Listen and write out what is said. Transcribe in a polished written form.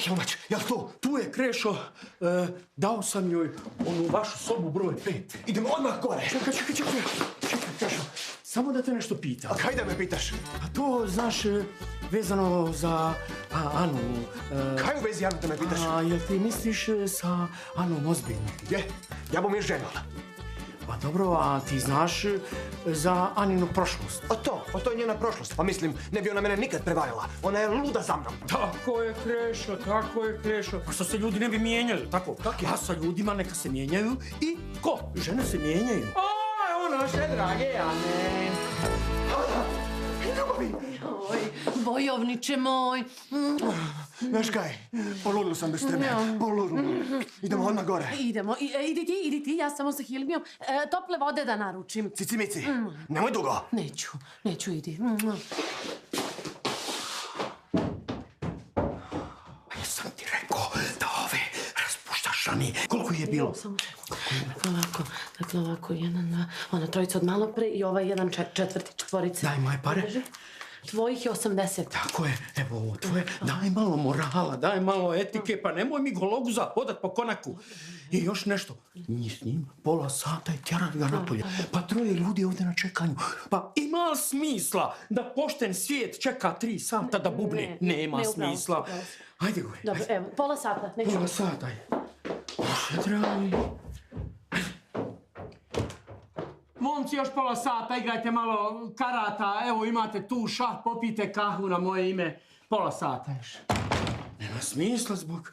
Helmać, jel tu? Tu je Krešo, dao sam joj onu vašu sobu broj 5. Idemo odmah gore. Čekaj, Krešo, samo da te nešto pitam. A kaj da me pitaš? A to, znaš, vezano za Anu... Kaj u vezi Anu da me pitaš? Jel ti misliš sa Anom ozbiljno? Je, ja bom je ženila. Pa dobro, a ti znaš za Aninu prošlost? Pa to je njena prošlost. Pa mislim, ne bi ona mene nikad prevarila. Ona je luda za mnom. Tako je, Krešo. Pa što se ljudi ne bi mijenjali, tako? Ja sa ljudima neka se mijenjaju i ko? Žene se mijenjaju. Naše drage Ane. Ljubavi! Oj, bojovniče moj. Znaš kaj, poludilo sam bez tebe. Poludilo. Idemo odmah gore. Idemo. Idi ti, ja samo sa Hilmijom. Tople vode da naručim. Cicimici, nemoj dugo. Neću, idi. Sam ti rekao da ove raspuštaš, Ani. Koliko je bilo? Samo Dakle, ovako, jedan, dva, ona trojica od malo pre i ovaj jedan četvorica. Daj moje pare. Tvojih je 80. Tako je, evo ovo tvoje. Daj malo morala, daj malo etike, pa nemoj mi gologuza hodat po konaku. I još nešto, njih s njim pola sata i tjerat ga napolje. Pa troje ljudi ovdje na čekanju. Pa ima smisla da pošten svijet čeka 3 sata da bubne? Nema smisla. Ajde gore. Dobro, evo, pola sata. Pola sata, ajde. Bože dragi. Momci, još pola sata, igrajte malo karata, evo imate tu šah, popijte kahvu na moje ime. Pola sata još. Nema smisla zbog